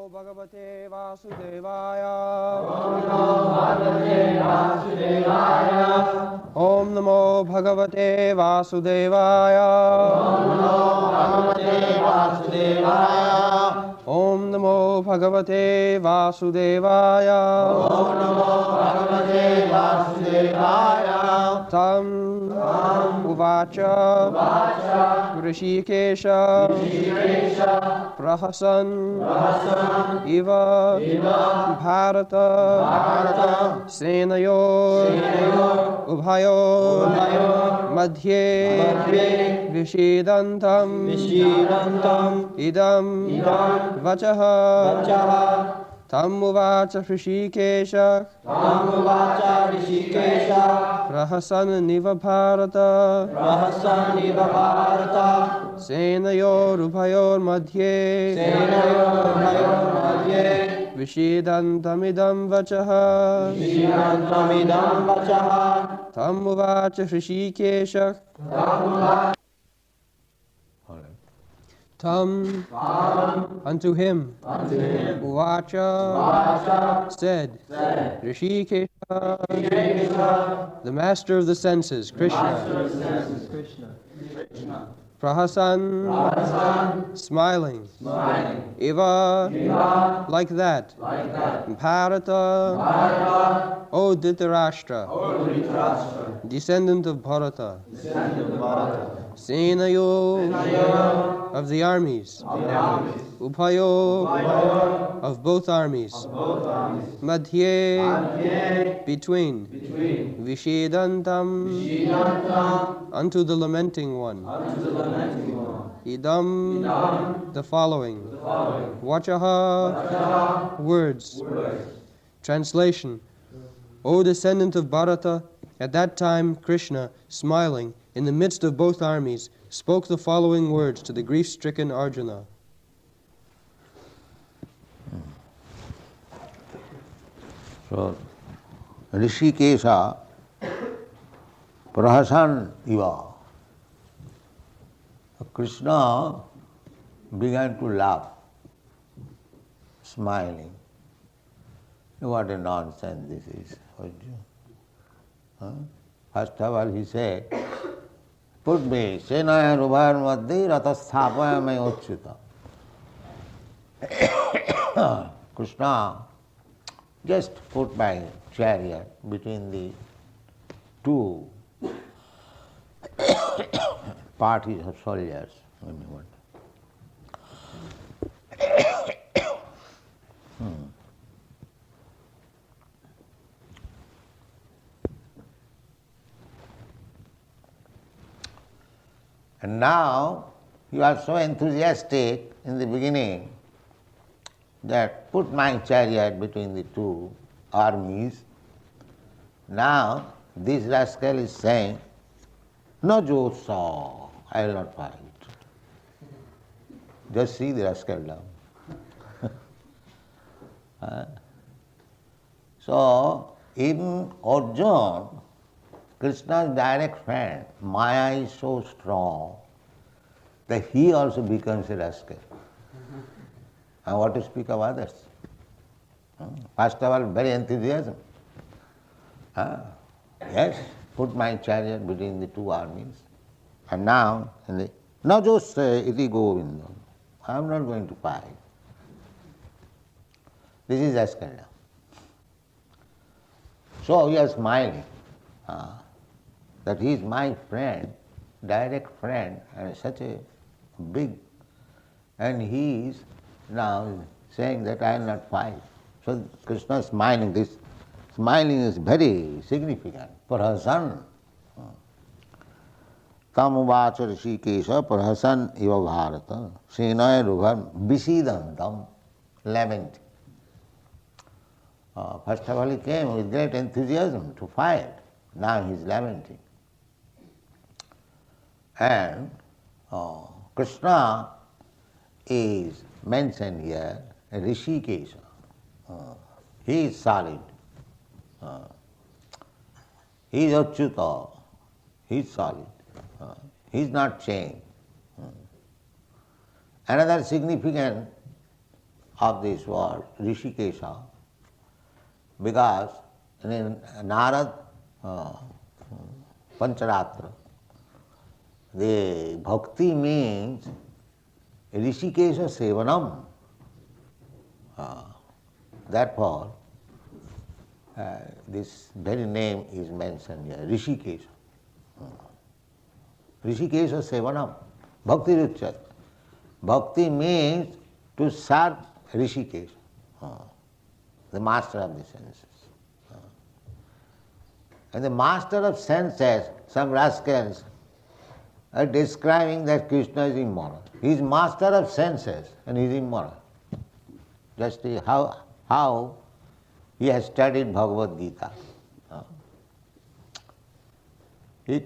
Bhagavate Vasudevaya. Om Namo Bhagavate Vasudevaya. Om Namo Bhagavate Vasudevaya. Tam Uvacha Rishikesha Prahasan Iva Bharata Senayor Ubhayor Madhye Vishidantam Idam Vachaha Tam Uvacha Rishikesha Prahasan Niva Bharata Senayor Ubhayor Madhye Vishidantamidam Vachaha Tam Uvacha Rishikesha Tam unto him Uvacha said Rishikesha the master of the senses Krishna Prahasan smiling Eva like that Bharata O Dhritarashtra descendant of Bharata Senayo of the armies Upayo of both armies Madhye between Vishedantam unto the lamenting one Idam the following Vachaha words Translation O descendant of Bharata, at that time Krishna, smiling, in the midst of both armies, spoke the following words to the grief-stricken Arjuna. So, Rishikesha Prahasan Iva. Krishna began to laugh, smiling. What a nonsense this is. First of all, he said, put me, Senaya Rubhar Madhye Ratasthapaya me Uchchuta. Krishna just put my chariot between the two parties of soldiers. And now you are so enthusiastic in the beginning that put my chariot between the two armies. Now this rascal is saying, no Jotsa, I will not fight. Just see the rascal now. So even Arjuna, Krishna's direct friend, Maya is so strong that he also becomes a rascal. And what to speak of others? First of all, very enthusiasm. Yes, put my chariot between the two armies. And now, now just say, iti govindam. I am not going to fight. This is rascal. So he is smiling. That he is my friend, direct friend, and such a big, and he is now saying that I will not fight. So Krishna is smiling. This smiling is very significant for her son. Tam uvacha Rishikesha Prahasan iva Bharata Senaya Rubham Visidantam lamenting. First of all he came with great enthusiasm to fight. Now he is lamenting. And Krishna is mentioned here, Rishikesha. He is solid. He is Achyuta. He is solid. He is not changed. Another significant of this world, Rishikesha, because in Narad Pancharatra, the bhakti means Rishikesha Sevanam. Therefore, this very name is mentioned here, Rishikesha. Rishikesha Sevanam, Bhakti Ruchat. Bhakti means to serve Rishikesha, the master of the senses. And the master of senses, some rascals are describing that Krishna is immoral. He is master of senses and he is immoral. Just how he has studied Bhagavad Gita.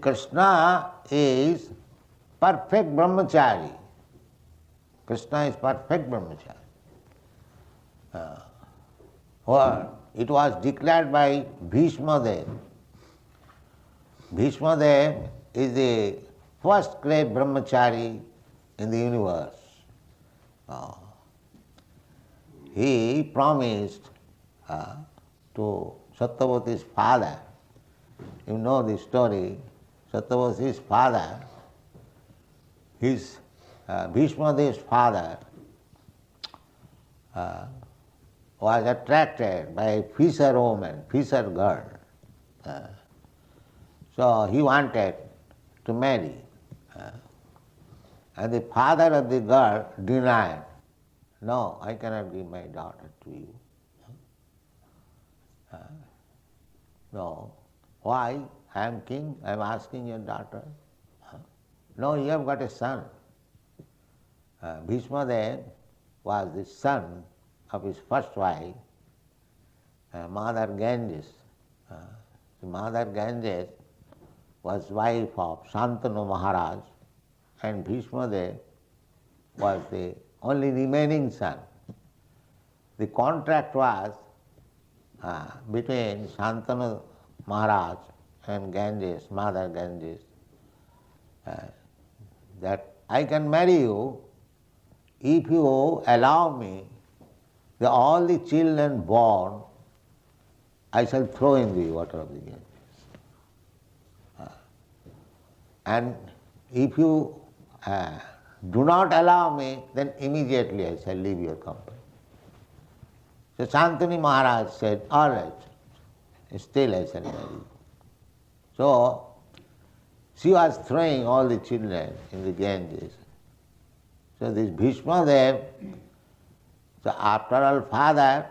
Krishna is perfect brahmachari. Krishna is perfect brahmachari. Or it was declared by Bhishma Dev. Bhishma Dev is the first great brahmachari in the universe. He promised to Satyavati's father, you know the story, Satyavati's father, his Bhishma Dev's father was attracted by a fisher woman, fisher girl. So he wanted to marry. And the father of the girl denied, no, I cannot give my daughter to you. No. Why? I am king, I am asking your daughter. No, you have got a son. Bhishma Dev was the son of his first wife, Mother Ganges. Mother Ganges was wife of Shantanu Maharaj, and Bhishma Dev was the only remaining son. The contract was between Shantanu Maharaj and Ganges, Mother Ganges, that I can marry you if you allow me that all the children born I shall throw in the water of the Ganges. And if you do not allow me, then immediately I shall leave your company. So Shantanu Maharaj said, all right, still I shall marry you. So she was throwing all the children in the Ganges. So this Bhishma Dev, so after all father,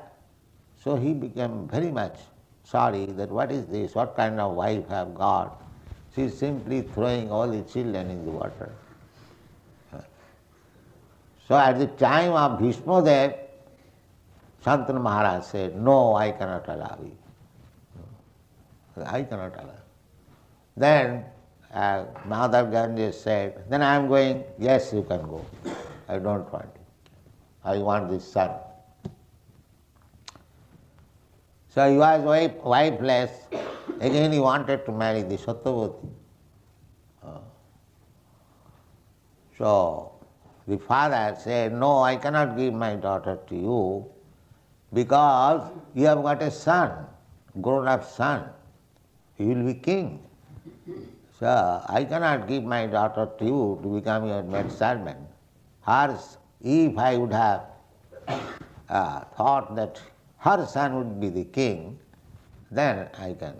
so he became very much sorry that what is this, what kind of wife I have got. She is simply throwing all the children in the water. So at the time of Bhishma Dev, Shantanu Maharaj said, no, I cannot allow you. I cannot allow. Then Mother Ganges said, then I am going, yes, you can go. I don't want you. I want this son. So he was wifeless. Again he wanted to marry the Satyavati. So the father said, no, I cannot give my daughter to you because you have got a son, grown-up son. He will be king. So I cannot give my daughter to you to become your maid servant. Hers, if I would have thought that her son would be the king, then I can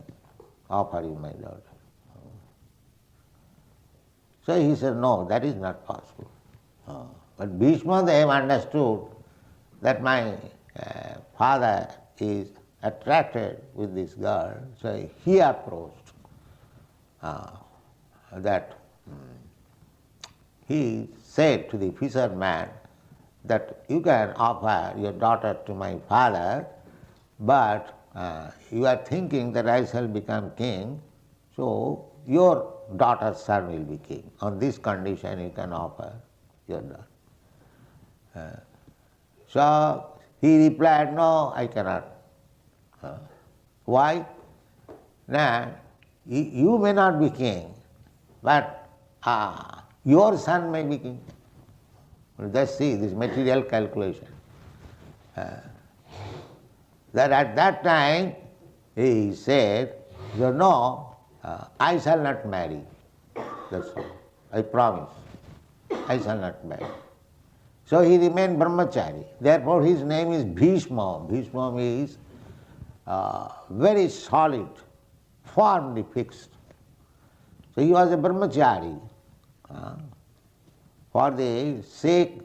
offer you my daughter. So he said, no, that is not possible. But Bhishma Dev understood that my father is attracted with this girl, so he approached that he said to the fisherman that you can offer your daughter to my father, but you are thinking that I shall become king, so your daughter's son will be king. On this condition you can offer your daughter. So he replied, no, I cannot. Why? Now, you may not be king, but your son may be king. Just see this material calculation. that at that time he said, no, I shall not marry. That's all. I promise. I shall not marry. So he remained brahmachari. Therefore his name is Bhishma. Bhishma means very solid, firmly fixed. So he was a brahmachari. For the sake,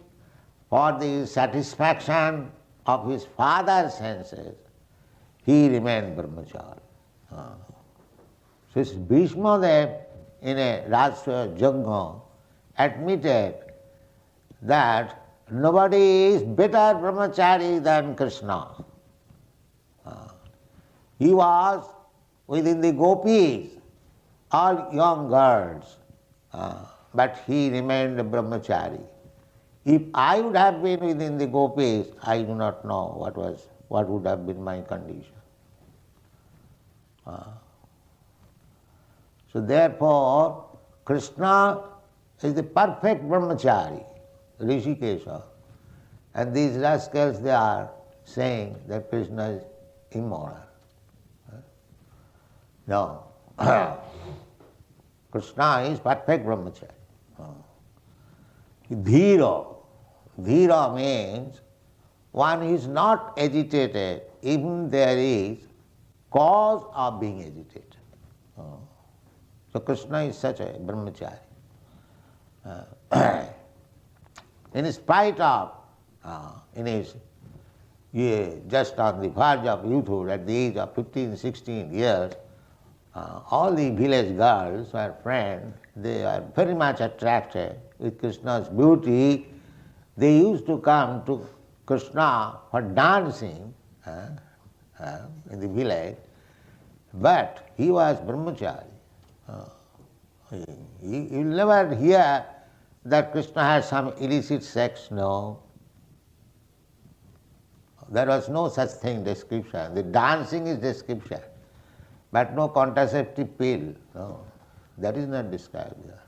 for the satisfaction of his father's senses, he remained brahmachari. So Bhishma Dev in a Rajasuya Yajna admitted that nobody is better brahmachari than Krishna. He was within the gopis, all young girls, but he remained a brahmachari. If I would have been within the gopis, I do not know what would have been my condition. So therefore, Krishna is the perfect brahmachari, Rishikesha. And these rascals, they are saying that Krishna is immoral. No. Krishna is perfect brahmachari. Dhira. Dhira means one who is not agitated, even there is cause of being agitated. So Krishna is such a brahmachari. In spite of, in his just on the verge of youthhood, at the age of 15, 16 years, all the village girls were friends. They are very much attracted with Krishna's beauty. They used to come to Krishna for dancing in the village, but he was brahmachari. You will never hear that Krishna had some illicit sex, no. There was no such thing, description. The dancing is description, but no contraceptive pill, no. That is not described there.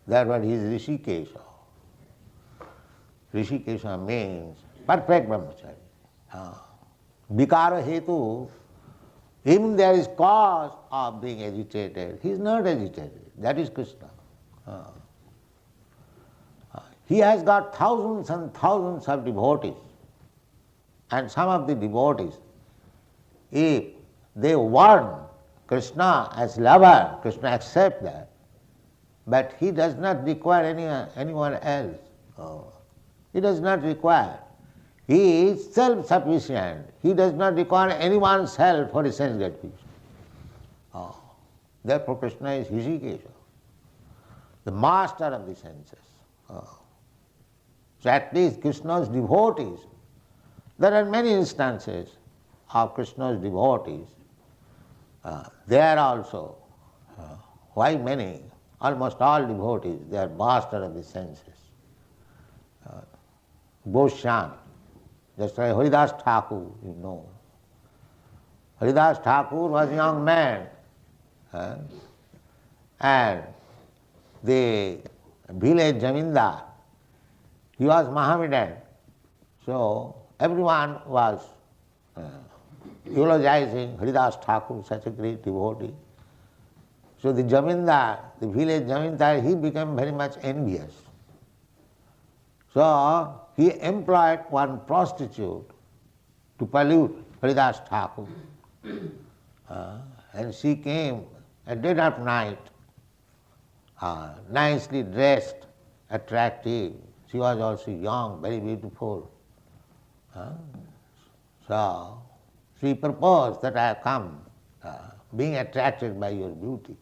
Therefore he is Rishikesha. Rishikesha means perfect brahmachari. Vikara hetu, even there is cause of being agitated, he is not agitated. That is Krishna. He has got thousands and thousands of devotees. And some of the devotees, if they want Krishna as lover, Krishna accepts that. But he does not require anyone else. He does not require. He is self-sufficient. He does not require anyone's help for his sense gratification. Therefore Krishna is Rishikesha, the master of the senses. So at least Krishna's devotees, there are many instances of Krishna's devotees. There also, why many? Almost all devotees, they are master of the senses. Goswami, just like Haridas Thakur, you know. Haridas Thakur was a young man, and the village Jamindar, he was Mohammedan. So everyone was eulogizing Haridas Thakur, such a great devotee. So the Jamindar, the village Jamindar, he became very much envious. So he employed one prostitute to pollute Haridas Thakur. And she came at dead of night, nicely dressed, attractive. She was also young, very beautiful. So she proposed that I have come, being attracted by your beauty.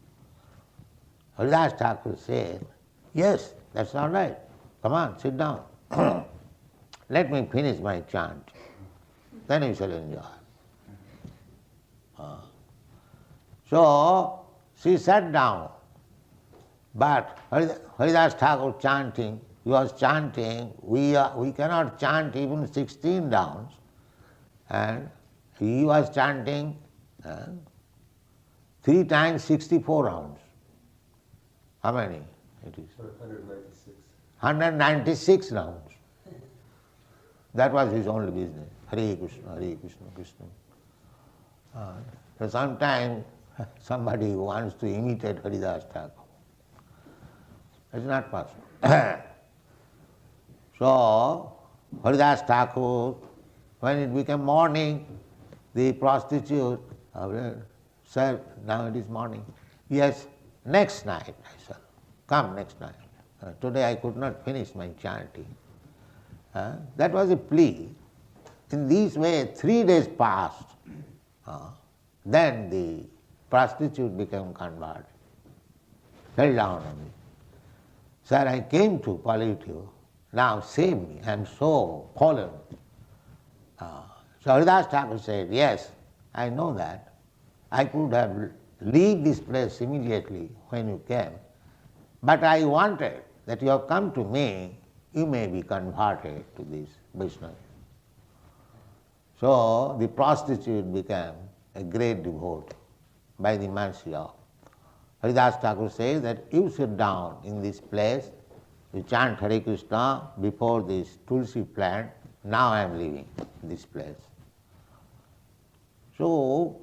Haridas Thakur said, yes, that's all right. Come on, sit down. Let me finish my chant. Then you shall enjoy. So she sat down, but Haridas Thakur chanting, he was chanting, we cannot chant even 16 rounds, and he was chanting 3 times 64 rounds. How many it is? 196. 196 rounds. That was his only business. Hare Krishna, Krishna. So sometimes somebody wants to imitate Haridas Thakur. It's not possible. So Haridas Thakur, when it became morning, the prostitute said, now it is morning. Yes, next night, I said, come next night. Today I could not finish my chanting. That was a plea. In this way, 3 days passed. Then the prostitute became converted. Fell down on me. Sir, I came to pollute you. Now save me. I am so fallen. So Haridas Thakur said, yes, I know that. I could have leave this place immediately when you came. But I wanted that you have come to me, you may be converted to this Vaishnava. So the prostitute became a great devotee by the mercy of. Haridas Thakur says that you sit down in this place, you chant Hare Krishna before this Tulsi plant, now I am leaving this place. So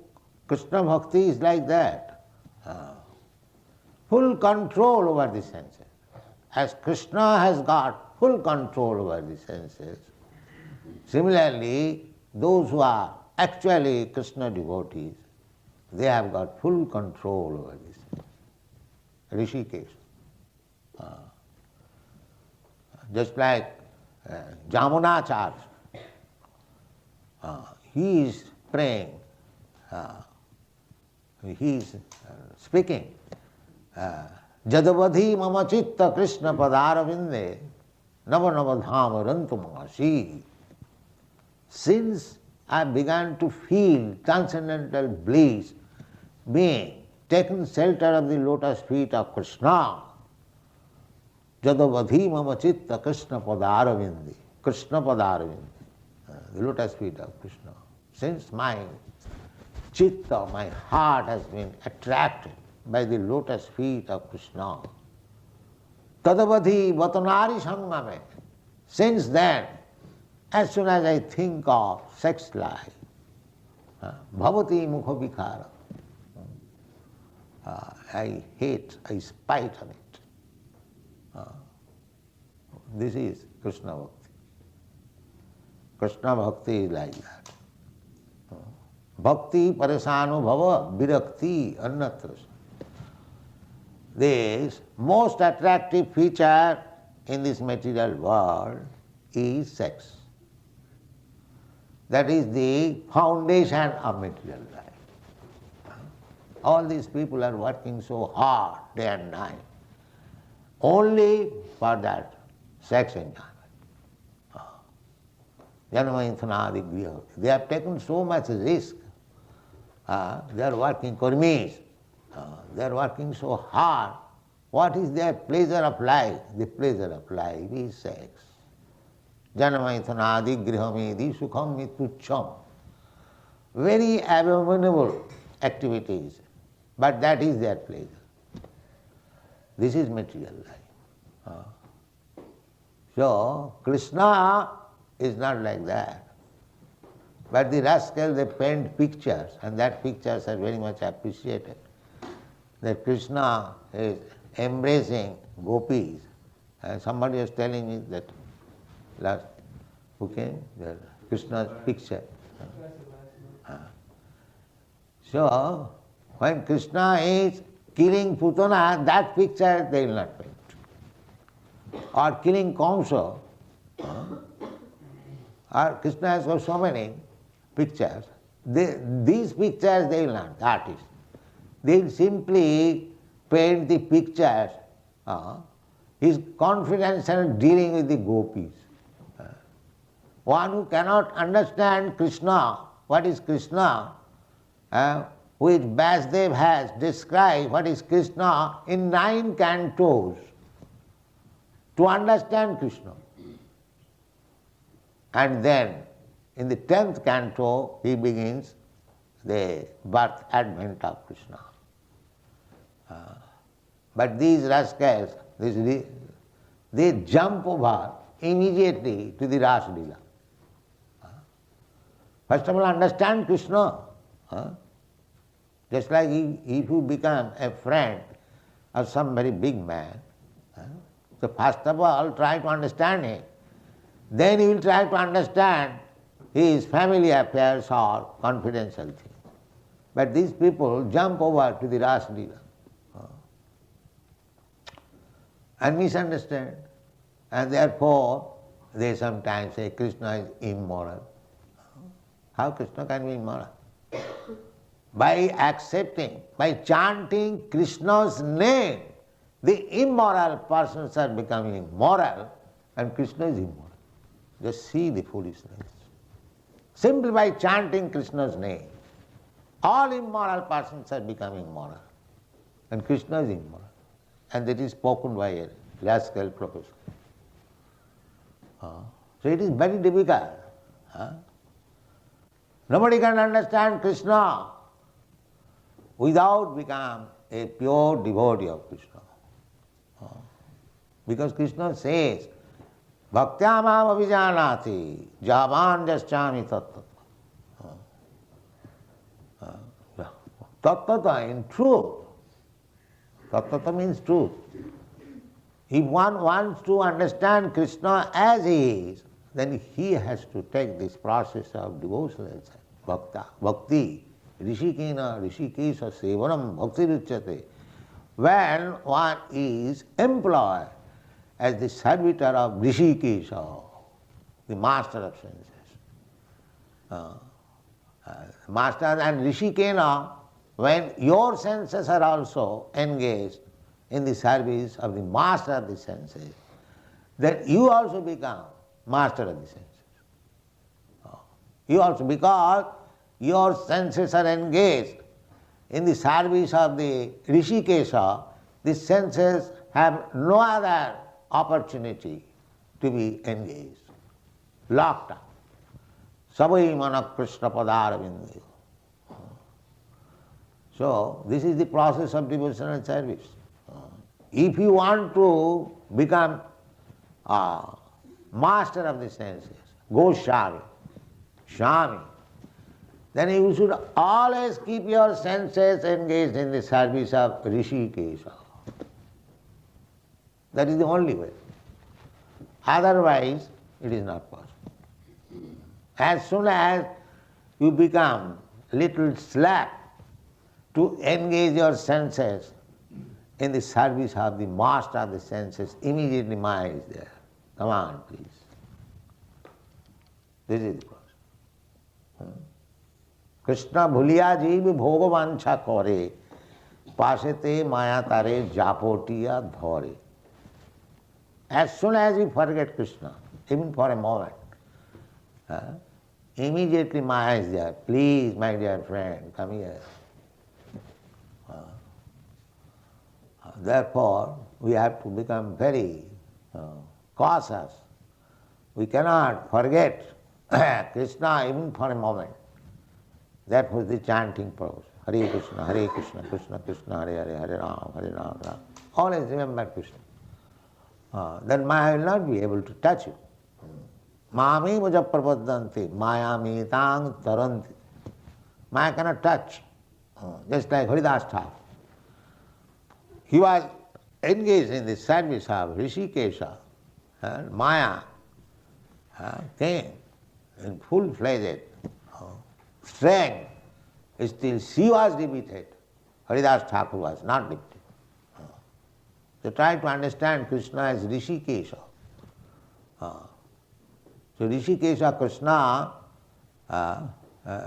Krishna Bhakti is like that. Full control over the senses. As Krishna has got full control over the senses, similarly, those who are actually Krishna devotees, they have got full control over this. Rishikesh. Just like Jamunacharya, he is praying, he is speaking. Jadavadhi mama chitta Krishna padaravinde nava nava dhama rantumasi. Since I began to feel transcendental bliss being taken shelter of the lotus feet of Krishna, Jadavadhi mama chitta Krishna padaravinde, Krishna padaravinde, the lotus feet of Krishna. Since my chitta, my heart has been attracted by the lotus feet of Krishna, Tadavadhi vatanari sangame. Since then, as soon as I think of sex life, bhavati mukha vikara, I hate, I spite of it. This is Krishna Bhakti. Krishna Bhakti is like that. Bhakti paresano bhava virakti annatra. This most attractive feature in this material world is sex. That is the foundation of material life. All these people are working so hard day and night only for that sex enjoyment. They have taken so much risk. They are working kurmis. They are working so hard. What is their pleasure of life? The pleasure of life is sex. Janamaithanadi grihamedi sukham mitucham. Very abominable activities, but that is their pleasure. This is material life. So Krishna is not like that. But the rascals, they paint pictures, and that pictures are very much appreciated. That Krishna is embracing gopis. And somebody was telling me that last, who came? Krishna's picture. So, when Krishna is killing Putana, that picture they will not paint. Or killing Kamsa. Or Krishna has got so many pictures. These pictures they will not, the artists. They will simply paint the pictures. His confidential dealing with the gopis. One who cannot understand Krishna, what is Krishna, which Vasudev has described what is Krishna in 9 cantos. To understand Krishna. And then in the 10th canto he begins the birth advent of Krishna. But these rascals, they jump over immediately to the Ras Lila. First of all, understand Krishna. Huh? Just like if you become a friend of some very big man, huh? So first of all, try to understand him. Then you will try to understand his family affairs or confidential things. But these people jump over to the Ras Leela and misunderstand. And therefore, they sometimes say Krishna is immoral. How Krishna can be immoral? By accepting, by chanting Krishna's name, the immoral persons are becoming moral and Krishna is immoral. Just see the foolishness. Simply by chanting Krishna's name, all immoral persons are becoming moral and Krishna is immoral. And that is spoken by a rascal professor. So it is very difficult. Nobody can understand Krishna without become a pure devotee of Krishna. Because Krishna says, Bhaktya mam abhijanati javan jaschami tattva. Tattva in truth. Tattva means truth. If one wants to understand Krishna as he is, then he has to take this process of devotional bhakti, rishikena, rishikesha sevanam bhakti ruchyate. When one is employed as the servitor of Rishikesha, the master of senses. Master and Rishikena, when your senses are also engaged in the service of the master of the senses, then you also become master of the senses. You also, because your senses are engaged in the service of the Rishikesha, the senses have no other opportunity to be engaged, locked up. Savai mana Krishna padaravindayo. So, this is the process of devotional service. If you want to become master of the senses, Goswami, Swami, then you should always keep your senses engaged in the service of Rishikesha. That is the only way. Otherwise, it is not possible. As soon as you become little slack to engage your senses in the service of the master of the senses, immediately Maya is there. Come on, please. This is the process. Krishna bhuliya jeev bhoga vancha kore, pasete maya tare japotiya dhore. As soon as you forget Krishna, even for a moment, immediately Maya is there. Please, my dear friend, come here. Therefore, we have to become very cautious. We cannot forget Krishna even for a moment. That was the chanting process. Hare Krishna, Krishna Krishna, Hare Hare, Hare Ram, Ram. Always remember Krishna. Then Maya will not be able to touch you. Mami muja prapadanti, Maya mitang taranti. Maya cannot touch. Just like Haridas Thakur. He was engaged in the service of Rishikesha. Maya came in full-fledged strength. Still she was defeated. Haridas Thakur was not defeated. So try to understand Krishna as Rishikesha. So Rishikesha Krishna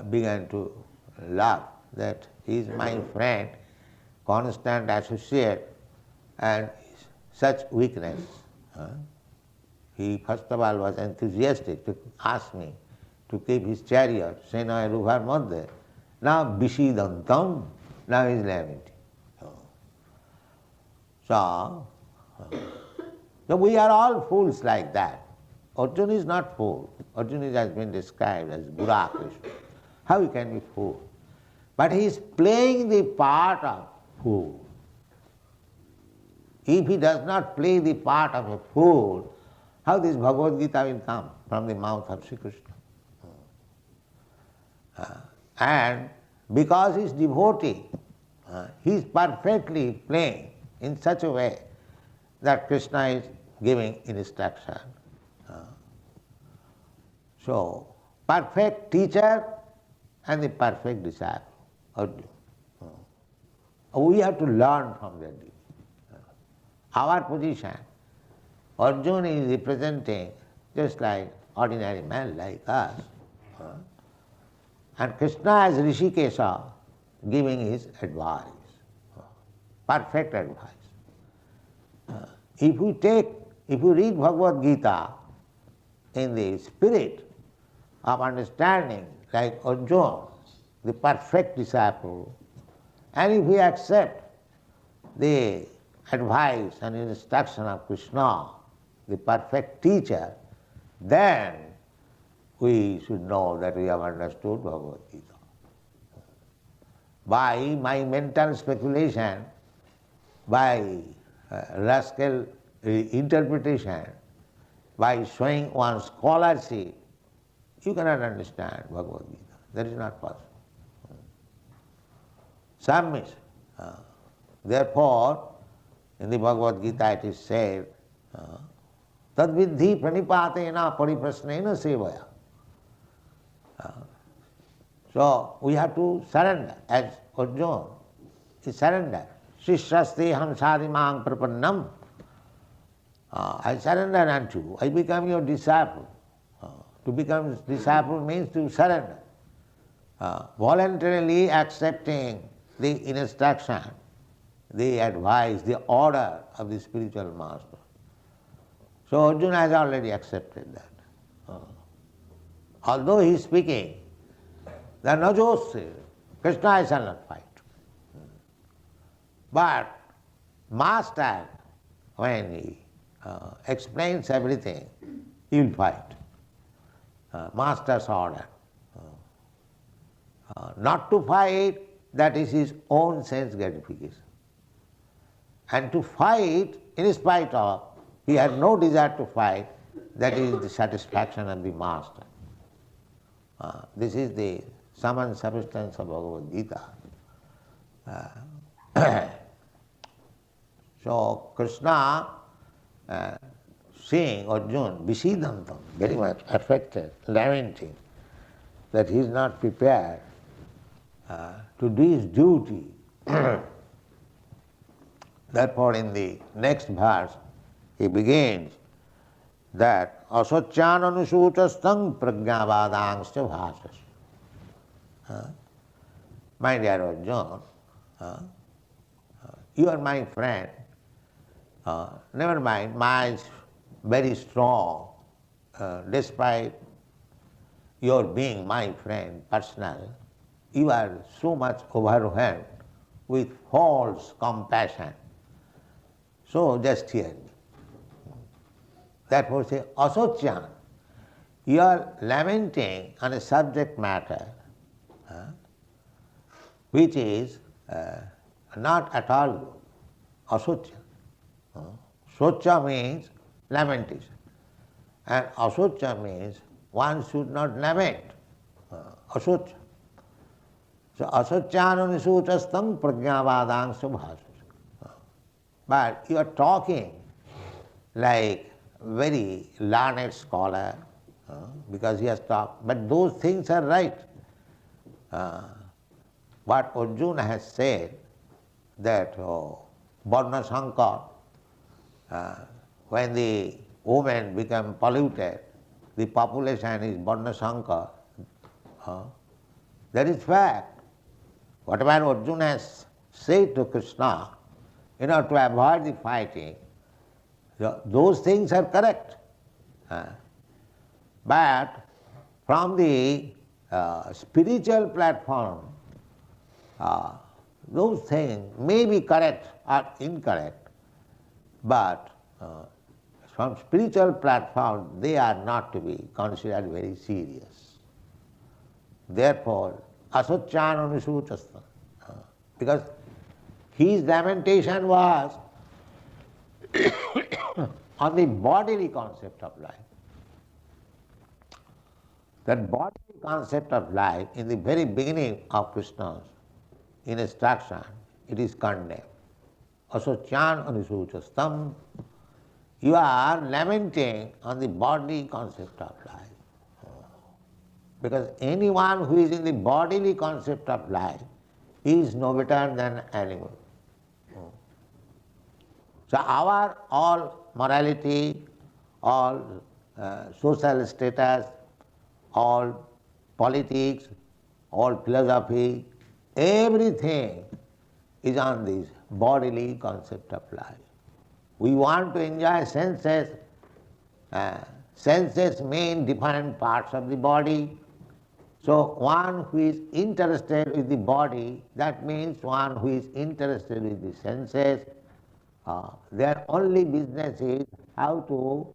began to laugh that he is my friend, constant associate, and such weakness. He first of all was enthusiastic to ask me to keep his chariot, Sena Ruvar Madhya. Now Vishidantam, now he is lamenting. So we are all fools like that. Arjuna is not fool. Arjuna has been described as Gura Krishna. How he can be fool? But he is playing the part of fool. If he does not play the part of a fool, how this Bhagavad Gita will come from the mouth of Sri Krishna? And because he is devotee, he is perfectly playing in such a way that Krishna is giving instruction. So, perfect teacher and the perfect disciple, Arjuna. We have to learn from that. Our position, Arjuna is representing just like ordinary man like us. And Krishna as Rishikesha giving his advice, perfect advice. If we read Bhagavad Gita in the spirit of understanding like Arjuna, the perfect disciple, and if we accept the advice and instruction of Krishna, the perfect teacher, then we should know that we have understood Bhagavad Gita. By my mental speculation, by rascal interpretation, by showing one's scholarship, you cannot understand Bhagavad Gita. That is not possible. Submission. Therefore, in the Bhagavad Gita it is said, tad vidhi pranipatena pariprasnena sevaya. So we have to surrender, as Arjuna is surrender. Shishaste hamsadimang prapannam. I surrender unto you. I become your disciple. To become disciple means to surrender. Voluntarily accepting the instruction, the advice, the order of the spiritual master. So Arjuna has already accepted that. Although he is speaking, the Najosya, Krishna I shall not fight. But master, when he explains everything, he will fight. Master's order. Not to fight, that is his own sense gratification. And to fight, in spite of, he had no desire to fight, that is the satisfaction of the master. This is the sum and substance of Bhagavad Gita. So Krishna, seeing Arjuna, Vishidantam, very much affected, lamenting that he is not prepared to do his duty. Therefore, in the next verse, he begins that asocyan anusutastam prajnavadangscha bhasas. My dear Arjuna, you are my friend. Never mind, mine is very strong, despite your being my friend, personal. You are so much overwhelmed with false compassion. So just hear me. Therefore say, asocyan, you are lamenting on a subject matter which is not at all good. Asocyan. Socha means lamentation. And asocya means one should not lament. Asocya. So asocyananisutastam prajnavadangsha bhasas. But you are talking like very learned scholar, because he has talked. But those things are right. What Arjuna has said, that Varna Sankar, when the women become polluted, the population is Varna Sankar. That is fact. Whatever Arjuna has said to Krishna, in order to avoid the fighting, those things are correct. But from the spiritual platform, those things may be correct or incorrect, but from spiritual platform they are not to be considered very serious. Therefore, asocyananisutastam, because his lamentation was on the bodily concept of life. That bodily concept of life in the very beginning of Krishna's instruction, it is condemned. Asocyan anisuchastam. You are lamenting on the bodily concept of life. Because anyone who is in the bodily concept of life is no better than animal. So our all morality, all social status, all politics, all philosophy, everything is on this bodily concept of life. We want to enjoy senses. Senses mean different parts of the body. So one who is interested with the body, that means one who is interested with the senses. Their only business is how to